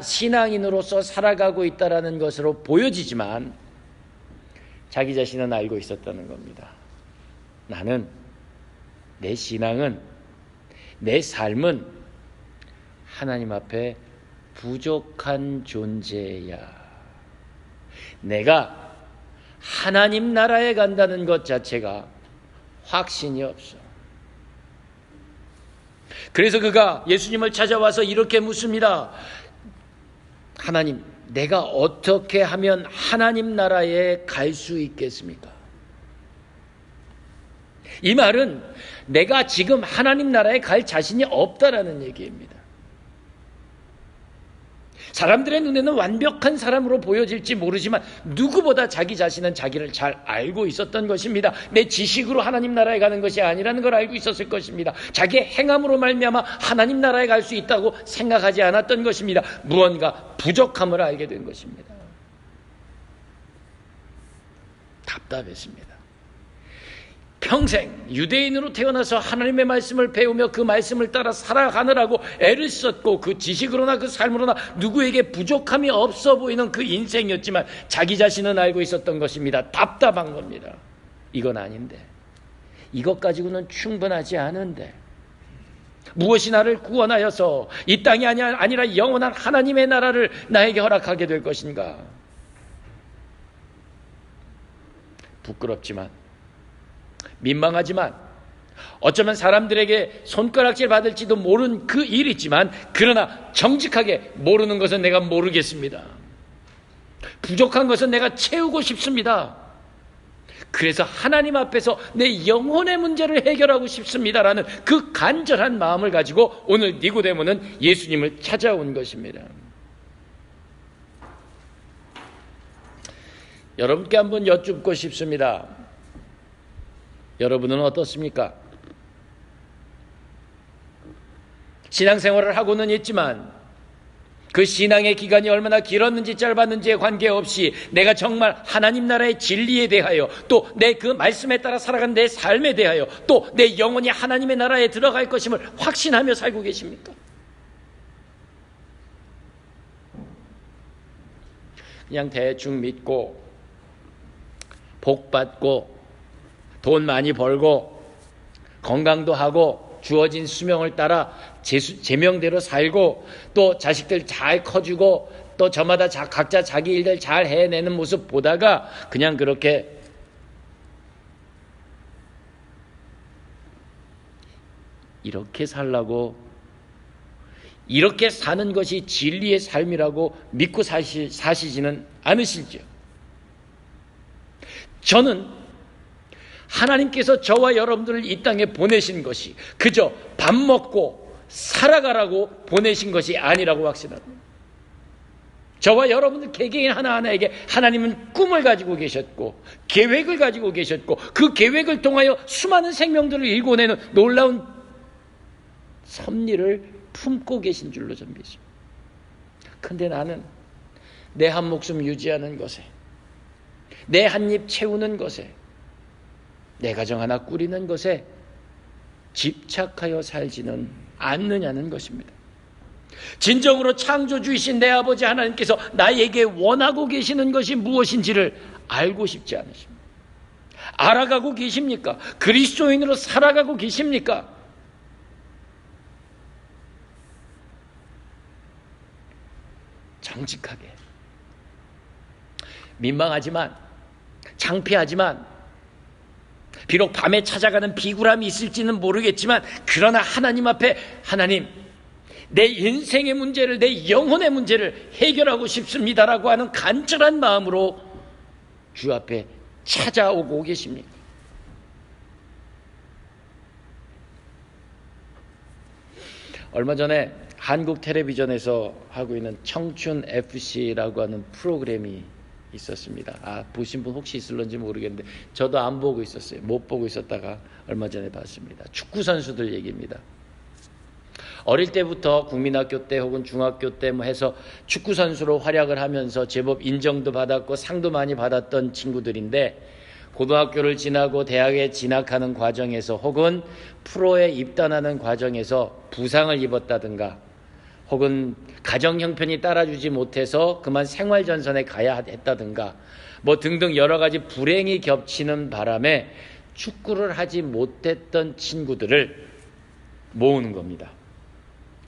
신앙인으로서 살아가고 있다는 것으로 보여지지만 자기 자신은 알고 있었다는 겁니다. 나는, 내 신앙은, 내 삶은 하나님 앞에 부족한 존재야. 내가 하나님 나라에 간다는 것 자체가 확신이 없어. 그래서 그가 예수님을 찾아와서 이렇게 묻습니다. 하나님, 내가 어떻게 하면 하나님 나라에 갈 수 있겠습니까? 이 말은 내가 지금 하나님 나라에 갈 자신이 없다라는 얘기입니다. 사람들의 눈에는 완벽한 사람으로 보여질지 모르지만 누구보다 자기 자신은 자기를 잘 알고 있었던 것입니다. 내 지식으로 하나님 나라에 가는 것이 아니라는 걸 알고 있었을 것입니다. 자기의 행함으로 말미암아 하나님 나라에 갈 수 있다고 생각하지 않았던 것입니다. 무언가 부족함을 알게 된 것입니다. 답답했습니다. 평생 유대인으로 태어나서 하나님의 말씀을 배우며 그 말씀을 따라 살아가느라고 애를 썼고 그 지식으로나 그 삶으로나 누구에게 부족함이 없어 보이는 그 인생이었지만 자기 자신은 알고 있었던 것입니다. 답답한 겁니다. 이건 아닌데, 이것 가지고는 충분하지 않은데 무엇이 나를 구원하여서 이 땅이 아니라 영원한 하나님의 나라를 나에게 허락하게 될 것인가? 부끄럽지만, 민망하지만, 어쩌면 사람들에게 손가락질 받을지도 모르는 그 일이지만, 그러나 정직하게 모르는 것은 내가 모르겠습니다. 부족한 것은 내가 채우고 싶습니다. 그래서 하나님 앞에서 내 영혼의 문제를 해결하고 싶습니다라는 그 간절한 마음을 가지고 오늘 니고데모는 예수님을 찾아온 것입니다. 여러분께 한번 여쭙고 싶습니다. 여러분은 어떻습니까? 신앙생활을 하고는 있지만 그 신앙의 기간이 얼마나 길었는지 짧았는지에 관계없이 내가 정말 하나님 나라의 진리에 대하여, 또 내 그 말씀에 따라 살아간 내 삶에 대하여, 또 내 영혼이 하나님의 나라에 들어갈 것임을 확신하며 살고 계십니까? 그냥 대충 믿고 복 받고 돈 많이 벌고 건강도 하고 주어진 수명을 따라 제명대로 살고 또 자식들 잘 커주고 또 저마다 각자 자기 일들 잘 해내는 모습 보다가 그냥 그렇게 이렇게 살라고, 이렇게 사는 것이 진리의 삶이라고 믿고 사시지는 않으실지요? 저는 하나님께서 저와 여러분들을 이 땅에 보내신 것이 그저 밥 먹고 살아가라고 보내신 것이 아니라고 확신합니다. 저와 여러분들 개개인 하나하나에게 하나님은 꿈을 가지고 계셨고 계획을 가지고 계셨고 그 계획을 통하여 수많은 생명들을 일궈내는 놀라운 섭리를 품고 계신 줄로 전 믿습니다. 근데 나는 내 한 목숨 유지하는 것에, 내 한 입 채우는 것에, 내 가정 하나 꾸리는 것에 집착하여 살지는 않느냐는 것입니다. 진정으로 창조주이신 내 아버지 하나님께서 나에게 원하고 계시는 것이 무엇인지를 알고 싶지 않으십니다. 알아가고 계십니까? 그리스도인으로 살아가고 계십니까? 정직하게, 민망하지만, 창피하지만, 비록 밤에 찾아가는 비굴함이 있을지는 모르겠지만, 그러나 하나님 앞에, 하나님, 내 인생의 문제를, 내 영혼의 문제를 해결하고 싶습니다라고 하는 간절한 마음으로 주 앞에 찾아오고 계십니다. 얼마 전에 한국 텔레비전에서 하고 있는 청춘 FC라고 하는 프로그램이 있었습니다. 보신 분 혹시 있을런지 모르겠는데 저도 안 보고 있었어요. 못 보고 있었다가 얼마 전에 봤습니다. 축구 선수들 얘기입니다. 어릴 때부터 국민학교 때 혹은 중학교 때 뭐 해서 축구 선수로 활약을 하면서 제법 인정도 받았고 상도 많이 받았던 친구들인데, 고등학교를 지나고 대학에 진학하는 과정에서 혹은 프로에 입단하는 과정에서 부상을 입었다든가 혹은 가정 형편이 따라주지 못해서 그만 생활전선에 가야 했다든가 뭐 등등 여러 가지 불행이 겹치는 바람에 축구를 하지 못했던 친구들을 모으는 겁니다.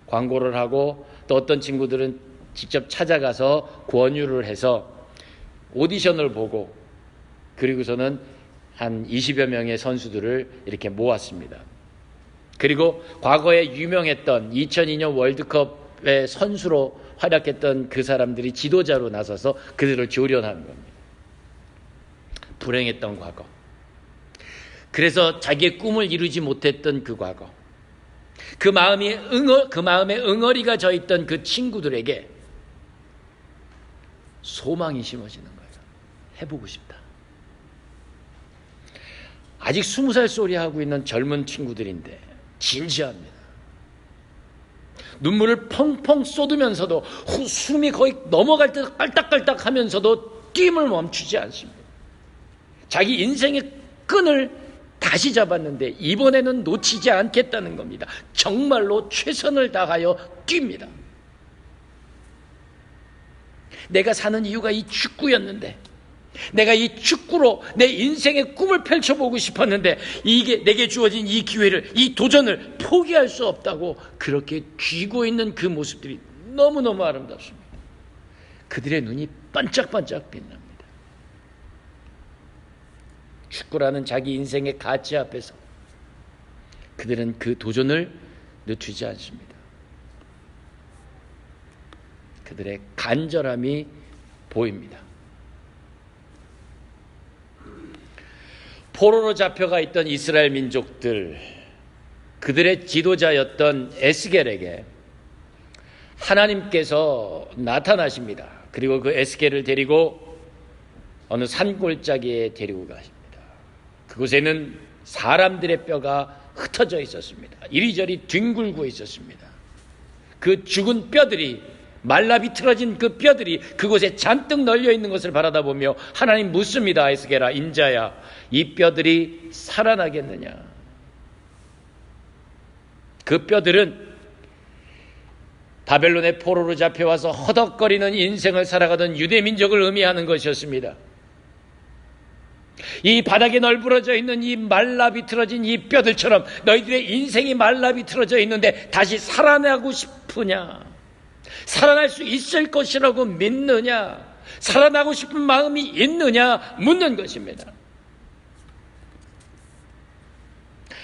광고를 하고 또 어떤 친구들은 직접 찾아가서 권유를 해서 오디션을 보고 그리고서는 한 20여 명의 선수들을 이렇게 모았습니다. 그리고 과거에 유명했던 2002년 월드컵의 선수로 활약했던 그 사람들이 지도자로 나서서 그들을 조련하는 겁니다. 불행했던 과거. 그래서 자기의 꿈을 이루지 못했던 그 과거. 그 마음에 응어리가 져 있던 그 친구들에게 소망이 심어지는 거예요. 해보고 싶다. 아직 20살 소리 하고 있는 젊은 친구들인데 진지합니다. 눈물을 펑펑 쏟으면서도 숨이 거의 넘어갈 때 깔딱깔딱 하면서도 뛰임을 멈추지 않습니다. 자기 인생의 끈을 다시 잡았는데 이번에는 놓치지 않겠다는 겁니다. 정말로 최선을 다하여 뜁니다. 내가 사는 이유가 이 축구였는데, 내가 이 축구로 내 인생의 꿈을 펼쳐보고 싶었는데 이게 내게 주어진 이 기회를, 이 도전을 포기할 수 없다고 그렇게 쥐고 있는 그 모습들이 너무너무 아름답습니다. 그들의 눈이 반짝반짝 빛납니다. 축구라는 자기 인생의 가치 앞에서 그들은 그 도전을 늦추지 않습니다. 그들의 간절함이 보입니다. 포로로 잡혀가 있던 이스라엘 민족들, 그들의 지도자였던 에스겔에게 하나님께서 나타나십니다. 그리고 그 에스겔을 데리고 어느 산골짜기에 데리고 가십니다. 그곳에는 사람들의 뼈가 흩어져 있었습니다. 이리저리 뒹굴고 있었습니다. 그 죽은 뼈들이, 말라 비틀어진 그 뼈들이 그곳에 잔뜩 널려 있는 것을 바라다 보며 하나님 묻습니다. 에스겔아, 인자야, 이 뼈들이 살아나겠느냐? 그 뼈들은 바벨론의 포로로 잡혀와서 허덕거리는 인생을 살아가던 유대민족을 의미하는 것이었습니다. 이 바닥에 널브러져 있는 이 말라 비틀어진 이 뼈들처럼 너희들의 인생이 말라 비틀어져 있는데 다시 살아나고 싶으냐? 살아날 수 있을 것이라고 믿느냐? 살아나고 싶은 마음이 있느냐? 묻는 것입니다.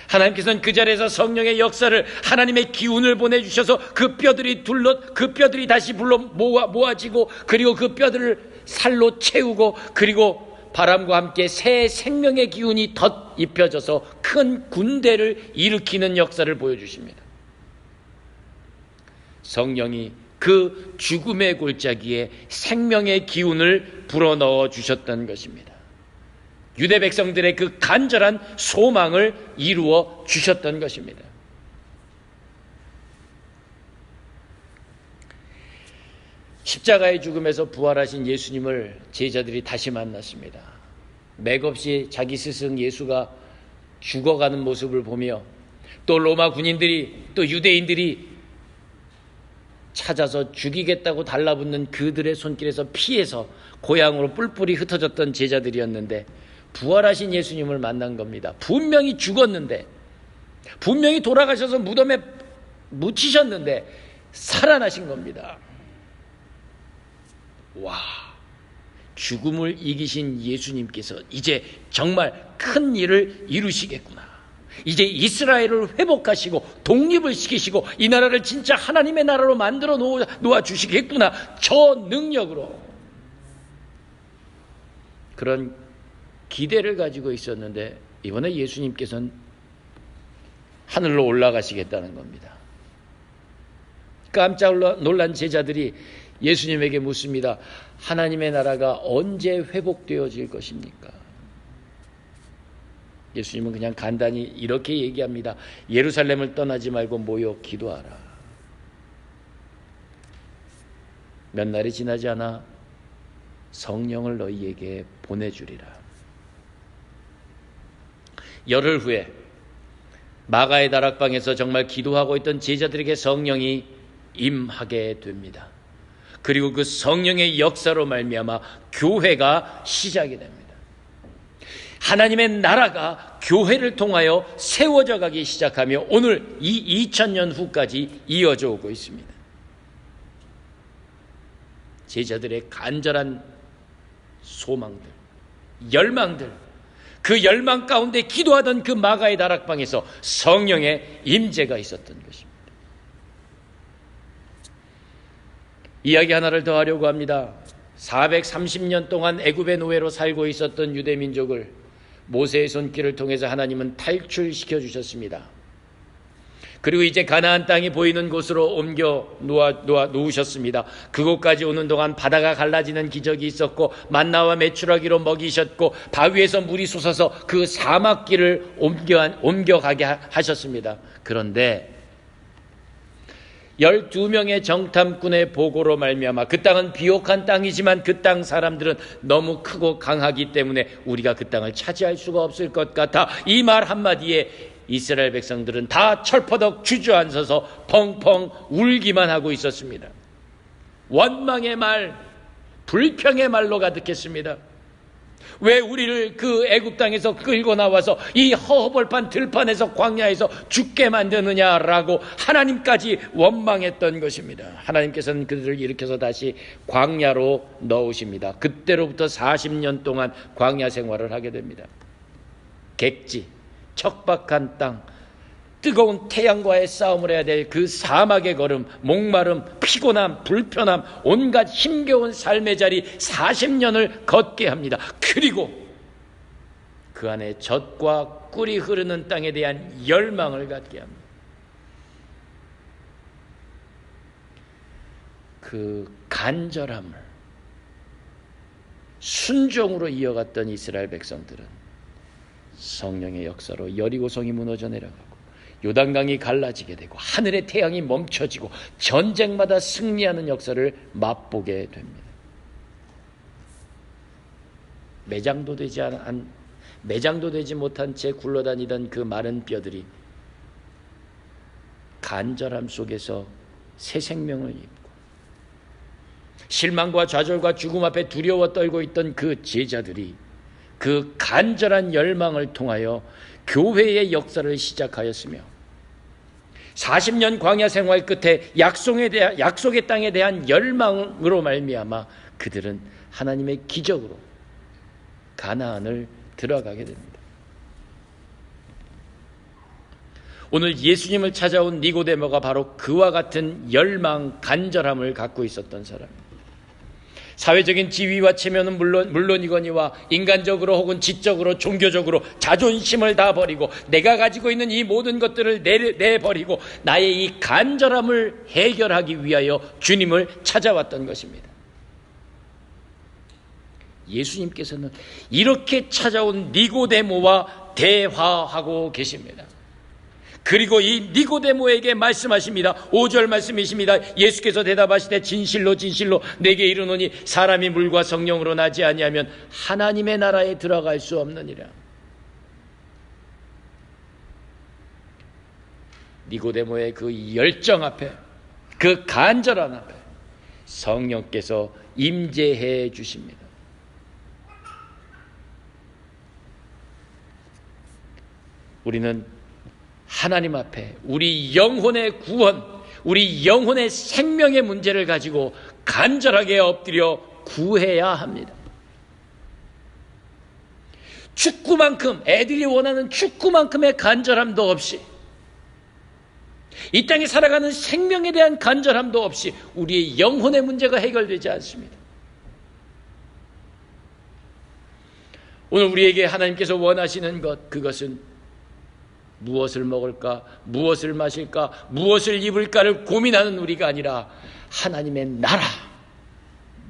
하나님께서는 그 자리에서 성령의 역사를, 하나님의 기운을 보내주셔서 그 뼈들이 다시 모아지고 그리고 그 뼈들을 살로 채우고 그리고 바람과 함께 새 생명의 기운이 덧입혀져서 큰 군대를 일으키는 역사를 보여주십니다. 성령이 그 죽음의 골짜기에 생명의 기운을 불어넣어 주셨던 것입니다. 유대 백성들의 그 간절한 소망을 이루어 주셨던 것입니다. 십자가의 죽음에서 부활하신 예수님을 제자들이 다시 만났습니다. 맥없이 자기 스승 예수가 죽어가는 모습을 보며 또 로마 군인들이, 또 유대인들이 찾아서 죽이겠다고 달라붙는 그들의 손길에서 피해서 고향으로 뿔뿔이 흩어졌던 제자들이었는데 부활하신 예수님을 만난 겁니다. 분명히 죽었는데, 분명히 돌아가셔서 무덤에 묻히셨는데 살아나신 겁니다. 와, 죽음을 이기신 예수님께서 이제 정말 큰 일을 이루시겠구나. 이제 이스라엘을 회복하시고 독립을 시키시고 이 나라를 진짜 하나님의 나라로 만들어 놓아 주시겠구나. 저 능력으로. 그런 기대를 가지고 있었는데 이번에 예수님께서는 하늘로 올라가시겠다는 겁니다. 깜짝 놀란 제자들이 예수님에게 묻습니다. 하나님의 나라가 언제 회복되어질 것입니까? 예수님은 그냥 간단히 이렇게 얘기합니다. 예루살렘을 떠나지 말고 모여 기도하라. 몇 날이 지나지 않아 성령을 너희에게 보내주리라. 열흘 후에 마가의 다락방에서 정말 기도하고 있던 제자들에게 성령이 임하게 됩니다. 그리고 그 성령의 역사로 말미암아 교회가 시작이 됩니다. 하나님의 나라가 교회를 통하여 세워져 가기 시작하며 오늘 이 2000년 후까지 이어져 오고 있습니다. 제자들의 간절한 소망들, 열망들, 그 열망 가운데 기도하던 그 마가의 다락방에서 성령의 임재가 있었던 것입니다. 이야기 하나를 더 하려고 합니다. 430년 동안 애굽의 노예로 살고 있었던 유대민족을 모세의 손길을 통해서 하나님은 탈출시켜 주셨습니다. 그리고 이제 가나안 땅이 보이는 곳으로 옮겨 놓으셨습니다. 그곳까지 오는 동안 바다가 갈라지는 기적이 있었고 만나와 메추라기로 먹이셨고 바위에서 물이 솟아서 그 사막길을 옮겨가게 하셨습니다. 그런데 12명의 정탐꾼의 보고로 말미암아 그 땅은 비옥한 땅이지만 그 땅 사람들은 너무 크고 강하기 때문에 우리가 그 땅을 차지할 수가 없을 것 같아 이 말 한마디에 이스라엘 백성들은 다 철퍼덕 주저앉아서 펑펑 울기만 하고 있었습니다. 원망의 말, 불평의 말로 가득했습니다. 왜 우리를 그 애굽 땅에서 끌고 나와서 이 허허벌판 들판에서 광야에서 죽게 만드느냐라고 하나님까지 원망했던 것입니다. 하나님께서는 그들을 일으켜서 다시 광야로 넣으십니다. 그때로부터 40년 동안 광야 생활을 하게 됩니다. 객지, 척박한 땅, 뜨거운 태양과의 싸움을 해야 될 그 사막의 걸음, 목마름, 피곤함, 불편함, 온갖 힘겨운 삶의 자리 40년을 걷게 합니다. 그리고 그 안에 젖과 꿀이 흐르는 땅에 대한 열망을 갖게 합니다. 그 간절함을 순종으로 이어갔던 이스라엘 백성들은 성령의 역사로 여리고성이 무너져 내려가고 요단강이 갈라지게 되고 하늘의 태양이 멈춰지고 전쟁마다 승리하는 역사를 맛보게 됩니다. 매장도 되지 못한 채 굴러다니던 그 마른 뼈들이 간절함 속에서 새 생명을 입고 실망과 좌절과 죽음 앞에 두려워 떨고 있던 그 제자들이 그 간절한 열망을 통하여 교회의 역사를 시작하였으며 40년 광야 생활 끝에 약속의 땅에 대한 열망으로 말미암아 그들은 하나님의 기적으로 가나안을 들어가게 됩니다. 오늘 예수님을 찾아온 니고데모가 바로 그와 같은 열망, 간절함을 갖고 있었던 사람입니다. 사회적인 지위와 체면은 물론이거니와 인간적으로 혹은 지적으로 종교적으로 자존심을 다 버리고 내가 가지고 있는 이 모든 것들을 내버리고 나의 이 간절함을 해결하기 위하여 주님을 찾아왔던 것입니다. 예수님께서는 이렇게 찾아온 니고데모와 대화하고 계십니다. 그리고 이 니고데모에게 말씀하십니다. 5절 말씀이십니다. 예수께서 대답하시되 진실로 진실로 내게 이르노니 사람이 물과 성령으로 나지 아니하면 하나님의 나라에 들어갈 수 없느니라. 니고데모의 그 열정 앞에, 그 간절함 앞에 성령께서 임재해 주십니다. 우리는 하나님 앞에 우리 영혼의 구원, 우리 영혼의 생명의 문제를 가지고 간절하게 엎드려 구해야 합니다. 축구만큼, 애들이 원하는 축구만큼의 간절함도 없이, 이 땅에 살아가는 생명에 대한 간절함도 없이 우리의 영혼의 문제가 해결되지 않습니다. 오늘 우리에게 하나님께서 원하시는 것, 그것은 무엇을 먹을까, 무엇을 마실까, 무엇을 입을까를 고민하는 우리가 아니라 하나님의 나라,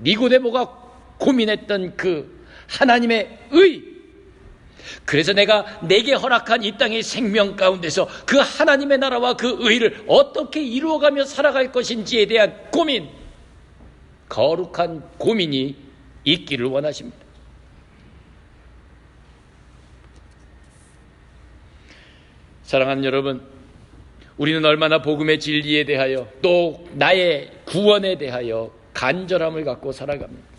니고데모가 고민했던 그 하나님의 의, 그래서 내게 허락한 이 땅의 생명 가운데서 그 하나님의 나라와 그 의를 어떻게 이루어가며 살아갈 것인지에 대한 고민, 거룩한 고민이 있기를 원하십니다. 사랑하는 여러분, 우리는 얼마나 복음의 진리에 대하여 또 나의 구원에 대하여 간절함을 갖고 살아갑니다.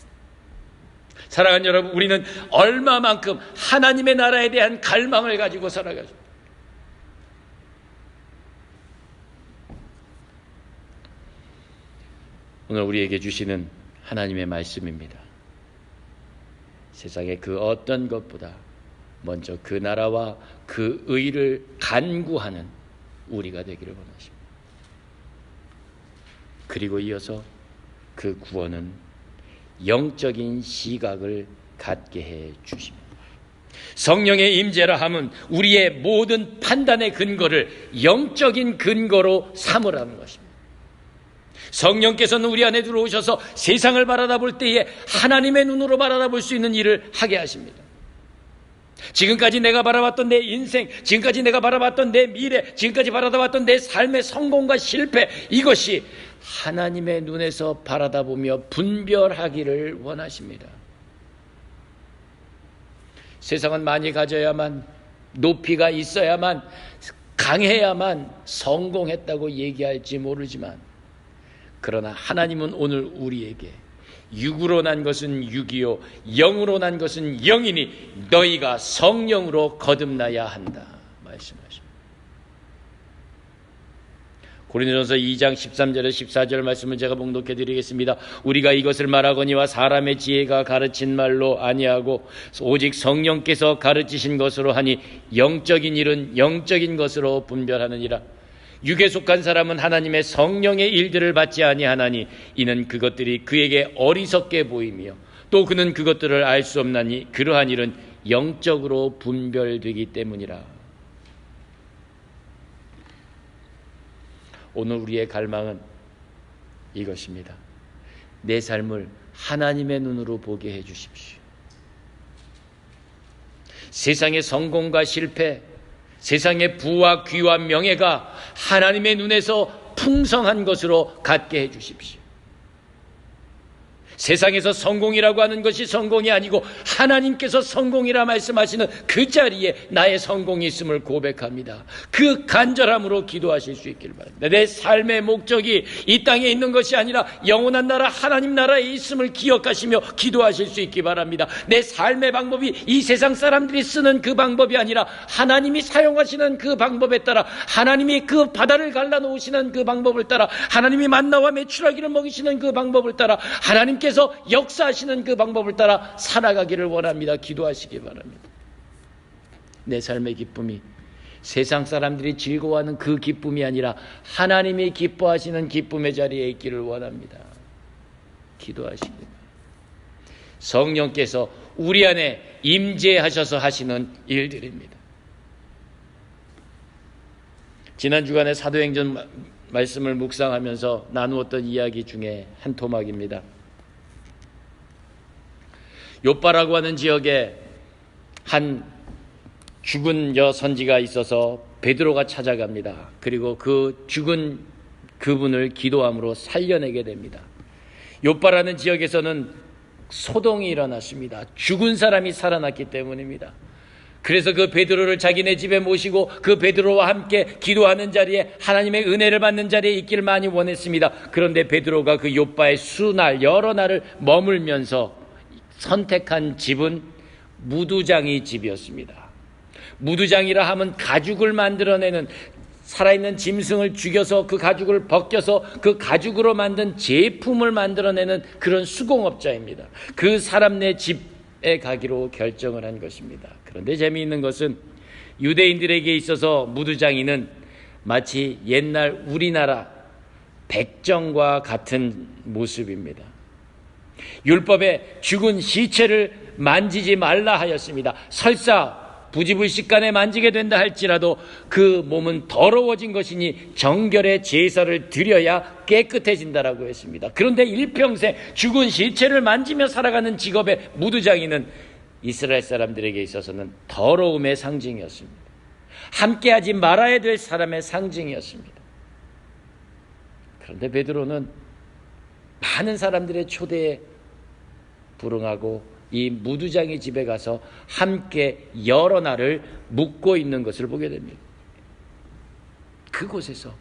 사랑하는 여러분, 우리는 얼마만큼 하나님의 나라에 대한 갈망을 가지고 살아가죠. 오늘 우리에게 주시는 하나님의 말씀입니다. 세상의 그 어떤 것보다 먼저 그 나라와 그 의를 간구하는 우리가 되기를 원하십니다. 그리고 이어서 그 구원은 영적인 시각을 갖게 해 주십니다. 성령의 임재라 함은 우리의 모든 판단의 근거를 영적인 근거로 삼으라는 것입니다. 성령께서는 우리 안에 들어오셔서 세상을 바라볼 때에 하나님의 눈으로 바라볼 수 있는 일을 하게 하십니다. 지금까지 내가 바라봤던 내 인생, 지금까지 내가 바라봤던 내 미래, 지금까지 바라봤던 내 삶의 성공과 실패, 이것이 하나님의 눈에서 바라다보며 분별하기를 원하십니다. 세상은 많이 가져야만, 높이가 있어야만, 강해야만 성공했다고 얘기할지 모르지만, 그러나 하나님은 오늘 우리에게 육으로 난 것은 육이요 영으로 난 것은 영이니 너희가 성령으로 거듭나야 한다 말씀하십니다. 고린도전서 2장 13절에 14절 말씀을 제가 봉독해 드리겠습니다. 우리가 이것을 말하거니와 사람의 지혜가 가르친 말로 아니하고 오직 성령께서 가르치신 것으로 하니 영적인 일은 영적인 것으로 분별하느니라. 육에 속한 사람은 하나님의 성령의 일들을 받지 아니하나니 이는 그것들이 그에게 어리석게 보이며 또 그는 그것들을 알 수 없나니 그러한 일은 영적으로 분별되기 때문이라. 오늘 우리의 갈망은 이것입니다. 내 삶을 하나님의 눈으로 보게 해 주십시오. 세상의 성공과 실패, 세상의 부와 귀와 명예가 하나님의 눈에서 풍성한 것으로 갖게 해 주십시오. 세상에서 성공이라고 하는 것이 성공이 아니고 하나님께서 성공이라 말씀하시는 그 자리에 나의 성공이 있음을 고백합니다. 그 간절함으로 기도하실 수 있길 바랍니다. 내 삶의 목적이 이 땅에 있는 것이 아니라 영원한 나라 하나님 나라에 있음을 기억하시며 기도하실 수 있기 바랍니다. 내 삶의 방법이 이 세상 사람들이 쓰는 그 방법이 아니라 하나님이 사용하시는 그 방법에 따라, 하나님이 그 바다를 갈라놓으시는 그 방법을 따라, 하나님이 만나와 메추라기를 먹이시는 그 방법을 따라, 하나님께서 역사하시는 그 방법을 따라 살아가기를 원합니다. 기도하시기 바랍니다. 내 삶의 기쁨이 세상 사람들이 즐거워하는 그 기쁨이 아니라 하나님이 기뻐하시는 기쁨의 자리에 있기를 원합니다. 기도하시기 바랍니다. 성령께서 우리 안에 임재하셔서 하시는 일들입니다. 지난 주간에 사도행전 말씀을 묵상하면서 나누었던 이야기 중에 한 토막입니다. 요빠라고 하는 지역에 한 죽은 여선지가 있어서 베드로가 찾아갑니다. 그리고 그 죽은 그분을 기도함으로 살려내게 됩니다. 요빠라는 지역에서는 소동이 일어났습니다. 죽은 사람이 살아났기 때문입니다. 그래서 그 베드로를 자기네 집에 모시고 그 베드로와 함께 기도하는 자리에, 하나님의 은혜를 받는 자리에 있기를 많이 원했습니다. 그런데 베드로가 그 요빠에 수날 여러 날을 머물면서 선택한 집은 무두장이 집이었습니다. 무두장이라 하면 가죽을 만들어내는, 살아있는 짐승을 죽여서 그 가죽을 벗겨서 그 가죽으로 만든 제품을 만들어내는 그런 수공업자입니다. 그 사람네 집에 가기로 결정을 한 것입니다. 그런데 재미있는 것은 유대인들에게 있어서 무두장이는 마치 옛날 우리나라 백정과 같은 모습입니다. 율법에 죽은 시체를 만지지 말라 하였습니다. 설사 부지불식간에 만지게 된다 할지라도 그 몸은 더러워진 것이니 정결의 제사를 드려야 깨끗해진다라고 했습니다. 그런데 일평생 죽은 시체를 만지며 살아가는 직업의 무두장이는 이스라엘 사람들에게 있어서는 더러움의 상징이었습니다. 함께하지 말아야 될 사람의 상징이었습니다. 그런데 베드로는 많은 사람들의 초대에 불응하고 이 무두장의 집에 가서 함께 여러 날을 묵고 있는 것을 보게 됩니다. 그곳에서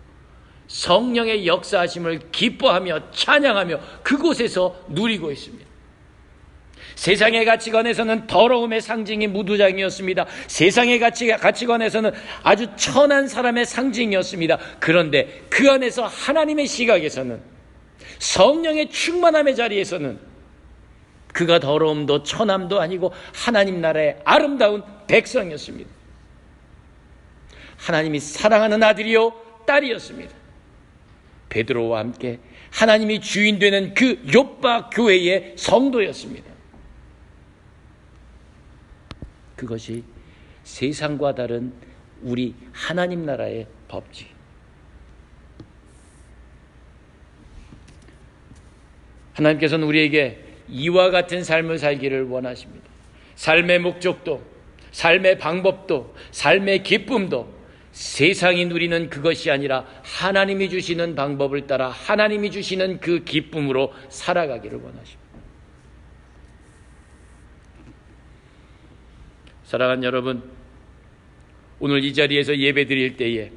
성령의 역사하심을 기뻐하며 찬양하며 그곳에서 누리고 있습니다. 세상의 가치관에서는 더러움의 상징이 무두장이었습니다. 세상의 가치관에서는 아주 천한 사람의 상징이었습니다. 그런데 그 안에서 하나님의 시각에서는, 성령의 충만함의 자리에서는 그가 더러움도 천함도 아니고 하나님 나라의 아름다운 백성이었습니다. 하나님이 사랑하는 아들이요 딸이었습니다. 베드로와 함께 하나님이 주인 되는 그 욥바 교회의 성도였습니다. 그것이 세상과 다른 우리 하나님 나라의 법칙. 하나님께서는 우리에게 이와 같은 삶을 살기를 원하십니다. 삶의 목적도, 삶의 방법도, 삶의 기쁨도 세상이 누리는 그것이 아니라 하나님이 주시는 방법을 따라 하나님이 주시는 그 기쁨으로 살아가기를 원하십니다. 사랑하는 여러분, 오늘 이 자리에서 예배드릴 때에,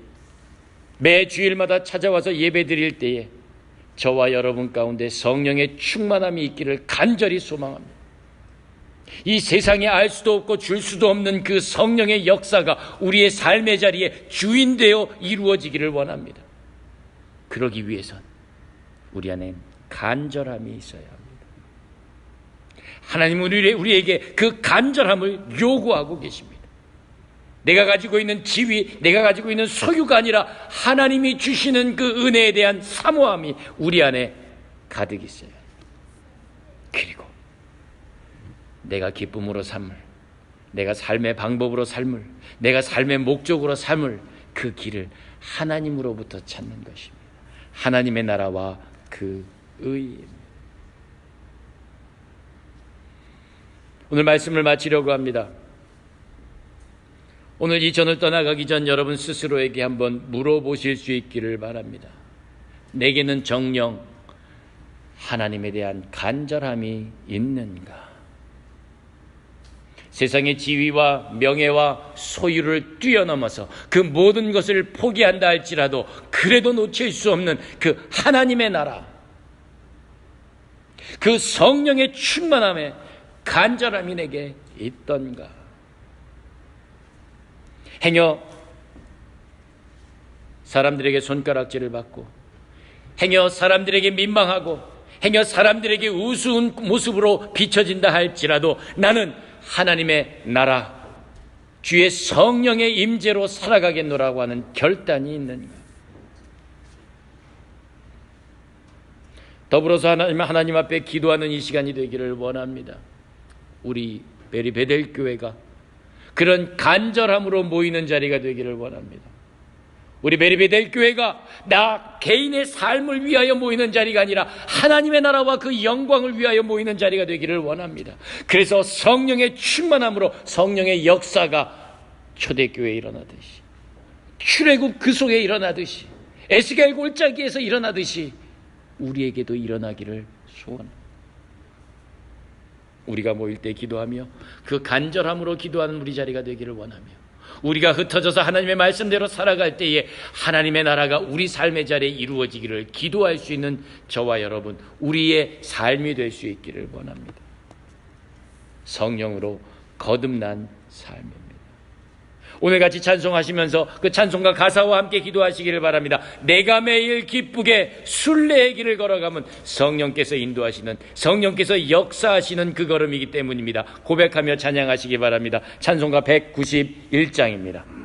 매 주일마다 찾아와서 예배드릴 때에 저와 여러분 가운데 성령의 충만함이 있기를 간절히 소망합니다. 이 세상에 알 수도 없고 줄 수도 없는 그 성령의 역사가 우리의 삶의 자리에 주인되어 이루어지기를 원합니다. 그러기 위해선 우리 안에 간절함이 있어야 합니다. 하나님은 우리에게 그 간절함을 요구하고 계십니다. 내가 가지고 있는 지위, 내가 가지고 있는 소유가 아니라 하나님이 주시는 그 은혜에 대한 사모함이 우리 안에 가득 있어요. 그리고 내가 기쁨으로 삶을, 내가 삶의 방법으로 삶을, 내가 삶의 목적으로 삶을, 그 길을 하나님으로부터 찾는 것입니다. 하나님의 나라와 그 의입니다. 오늘 말씀을 마치려고 합니다. 오늘 이 전을 떠나가기 전 여러분 스스로에게 한번 물어보실 수 있기를 바랍니다. 내게는 정녕 하나님에 대한 간절함이 있는가? 세상의 지위와 명예와 소유를 뛰어넘어서 그 모든 것을 포기한다 할지라도 그래도 놓칠 수 없는 그 하나님의 나라, 그 성령의 충만함에 간절함이 내게 있던가? 행여 사람들에게 손가락질을 받고, 행여 사람들에게 민망하고, 행여 사람들에게 우스운 모습으로 비춰진다 할지라도 나는 하나님의 나라, 주의 성령의 임재로 살아가겠노라고 하는 결단이 있는가? 더불어서 하나님 앞에 기도하는 이 시간이 되기를 원합니다. 우리 베리 베델 교회가 그런 간절함으로 모이는 자리가 되기를 원합니다. 우리 베리 베델 교회가 나 개인의 삶을 위하여 모이는 자리가 아니라 하나님의 나라와 그 영광을 위하여 모이는 자리가 되기를 원합니다. 그래서 성령의 충만함으로 성령의 역사가 초대교회에 일어나듯이, 출애굽 그 속에 일어나듯이, 에스겔 골짜기에서 일어나듯이 우리에게도 일어나기를 소원합니다. 우리가 모일 때 기도하며 그 간절함으로 기도하는 우리 자리가 되기를 원하며, 우리가 흩어져서 하나님의 말씀대로 살아갈 때에 하나님의 나라가 우리 삶의 자리에 이루어지기를 기도할 수 있는 저와 여러분, 우리의 삶이 될 수 있기를 원합니다. 성령으로 거듭난 삶입니다. 오늘 같이 찬송하시면서 그 찬송가 가사와 함께 기도하시기를 바랍니다. 내가 매일 기쁘게 순례의 길을 걸어가면 성령께서 인도하시는, 성령께서 역사하시는 그 걸음이기 때문입니다. 고백하며 찬양하시기 바랍니다. 찬송가 191장입니다.